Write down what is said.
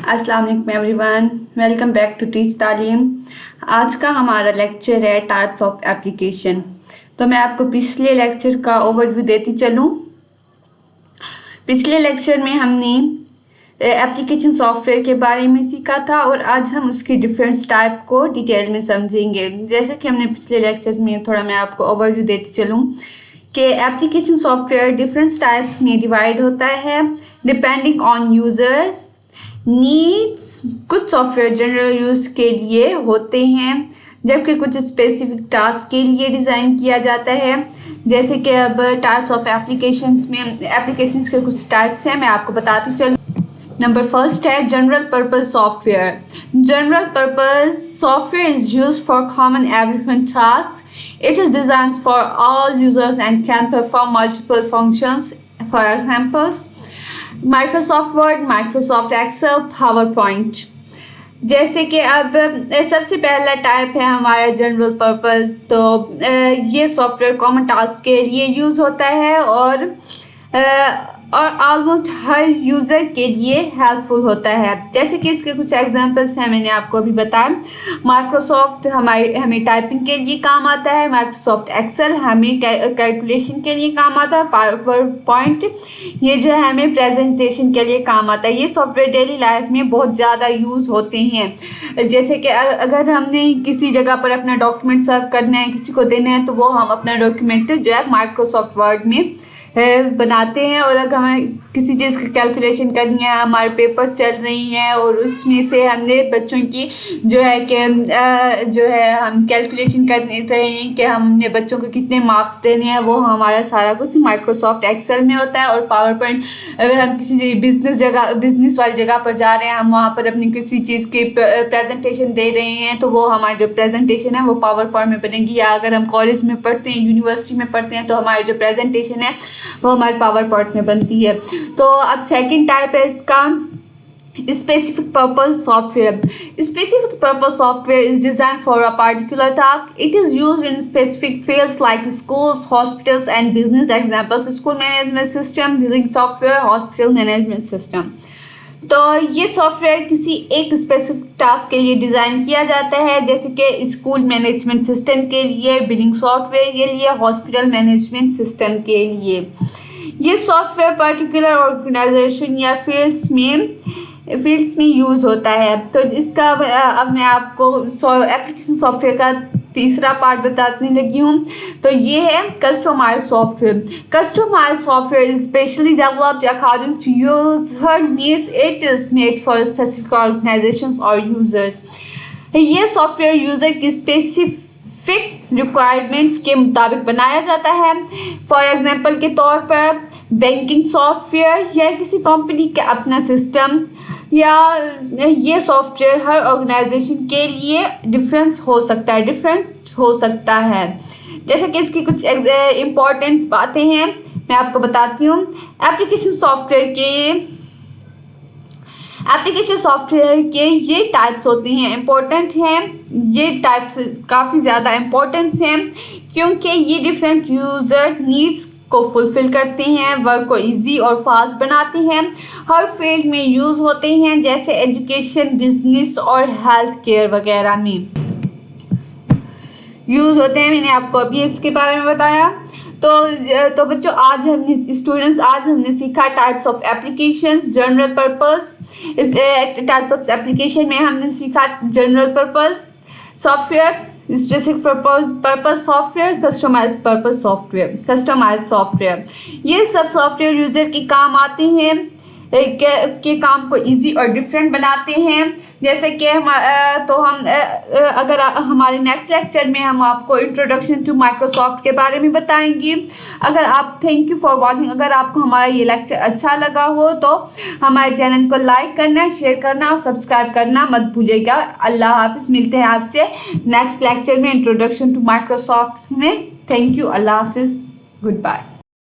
अस्सलाम वालेकुम everyone, welcome back to teach Taleem. आज का हमारा लेक्चर है टाइप्स ऑफ एप्लीकेशन। तो मैं आपको पिछले लेक्चर का ओवरव्यू देती चलूँ। पिछले लेक्चर में हमने एप्लीकेशन सॉफ्टवेयर के बारे में सीखा था और आज हम उसकी डिफरेंट टाइप को डिटेल में समझेंगे। जैसे कि हमने पिछले लेक्चर में थोड़ा मैं आपको ओवरव्यू देती चलूँ कि एप्लीकेशन सॉफ्टवेयर डिफरेंट टाइप्स में डिवाइड होता है डिपेंडिंग ऑन यूज़र्स नीड्स। कुछ सॉफ्टवेयर जनरल यूज़ के लिए होते हैं जबकि कुछ स्पेसिफिक टास्क के लिए डिज़ाइन किया जाता है। जैसे कि अब टाइप्स ऑफ एप्लीकेशंस में एप्लीकेशंस के कुछ टाइप्स हैं, मैं आपको बताती चलूँ। नंबर फर्स्ट है general purpose software. General purpose software is used for common everyone task. It is designed for all users and can perform multiple functions. For examples, Microsoft Word, Microsoft Excel, PowerPoint. जैसे कि अब सबसे पहला type है हमारा general purpose. तो ये software common task के लिए यूज़ होता है और ऑलमोस्ट हर यूज़र के लिए हेल्पफुल होता है। जैसे कि इसके कुछ एग्जांपल्स हैं, मैंने आपको अभी बताया। माइक्रोसॉफ्ट हमें टाइपिंग के लिए काम आता है, माइक्रोसॉफ्ट एक्सेल हमें कैलकुलेशन के लिए काम आता है, पावर पॉइंट ये जो है हमें प्रेजेंटेशन के लिए काम आता है। ये सॉफ्टवेयर डेली लाइफ में बहुत ज़्यादा यूज़ होते हैं। जैसे कि अगर हमने किसी जगह पर अपना डॉक्यूमेंट सर्व करना है, किसी को देना है, तो वो हम अपना डॉक्यूमेंट जो है माइक्रोसॉफ्ट वर्ड में बनाते हैं। और अगर हमें किसी चीज़ की कैलकुलेशन करनी है, हमारे पेपर्स चल रही हैं और उसमें से हमने बच्चों की जो है हम कैलकुलेशन कर रहे हैं कि हमने बच्चों को कितने मार्क्स देने हैं, वो हमारा सारा कुछ माइक्रोसॉफ्ट एक्सेल में होता है। और पावर पॉइंट अगर हम किसी बिजनेस वाली जगह पर जा रहे हैं, हम वहाँ पर अपनी किसी चीज़ की प्रेजेंटेशन दे रहे हैं, तो वो हमारी जो प्रेजेंटेशन है वो पावर पॉइंट में बनेगी। या अगर हम कॉलेज में पढ़ते हैं, यूनिवर्सिटी में पढ़ते हैं, तो हमारी जो प्रेजेंटेशन है वो हमारे पावर पॉइंट में बनती है। तो अब सेकंड टाइप है इसका specific purpose software. Specific purpose software is designed for a particular task. It is used in specific fields like schools, hospitals and business. Examples: school management system, billing software, hospital management system. तो ये software किसी एक specific task के लिए design किया जाता है, जैसे कि स्कूल मैनेजमेंट सिस्टम के लिए, बिलिंग सॉफ्टवेयर के लिए, हॉस्पिटल मैनेजमेंट सिस्टम के लिए। ये सॉफ्टवेयर पर्टिकुलर ऑर्गेनाइजेशन या फील्ड्स में यूज़ होता है। तो इसका अब मैं आपको एप्लीकेशन सॉफ्टवेयर का तीसरा पार्ट बताने लगी हूँ। तो ये है customized software. Customized software is specially developed according to user needs. It is made for specific organizations और यूजर्स। ये सॉफ्टवेयर यूजर की स्पेसिफिक रिक्वायरमेंट्स के मुताबिक बनाया जाता है। फॉर एग्जांपल के तौर पर बैंकिंग सॉफ्टवेयर या किसी कंपनी का अपना सिस्टम, या ये सॉफ्टवेयर हर ऑर्गेनाइजेशन के लिए डिफरेंट हो सकता है। जैसे कि इसकी कुछ इम्पोर्टेंट बातें हैं, मैं आपको बताती हूँ। एप्लीकेशन सॉफ्टवेयर के ये टाइप्स होते हैं, इम्पोर्टेंट हैं। ये टाइप्स काफ़ी ज़्यादा इम्पोर्टेंट हैं क्योंकि ये डिफरेंट यूज़र नीड्स को फुलफ़िल करते हैं, वर्क को इजी और फास्ट बनाते हैं, हर फील्ड में यूज़ होते हैं, जैसे एजुकेशन, बिजनेस और हेल्थ केयर वगैरह में यूज़ होते हैं। मैंने आपको अभी इसके बारे में बताया। तो बच्चों आज हमने सीखा types of applications, general purpose. इस टाइप्स ऑफ एप्लीकेशन में हमने सीखा general purpose software, specific purpose software, customized software. ये सब सॉफ्टवेयर यूज़र के काम आते हैं, के काम को इजी और डिफरेंट बनाते हैं। जैसे कि अगर हमारे नेक्स्ट लेक्चर में हम आपको इंट्रोडक्शन टू माइक्रोसॉफ्ट के बारे में बताएंगे। Thank you for watching. अगर आपको हमारा ये लेक्चर अच्छा लगा हो तो हमारे चैनल को लाइक करना, शेयर करना और सब्सक्राइब करना मत भूलिएगा। अल्लाह हाफिज़। मिलते हैं आपसे नेक्स्ट लेक्चर में इंट्रोडक्शन टू माइक्रोसॉफ्ट में। Thank you. अल्लाह हाफिज़। Good bye.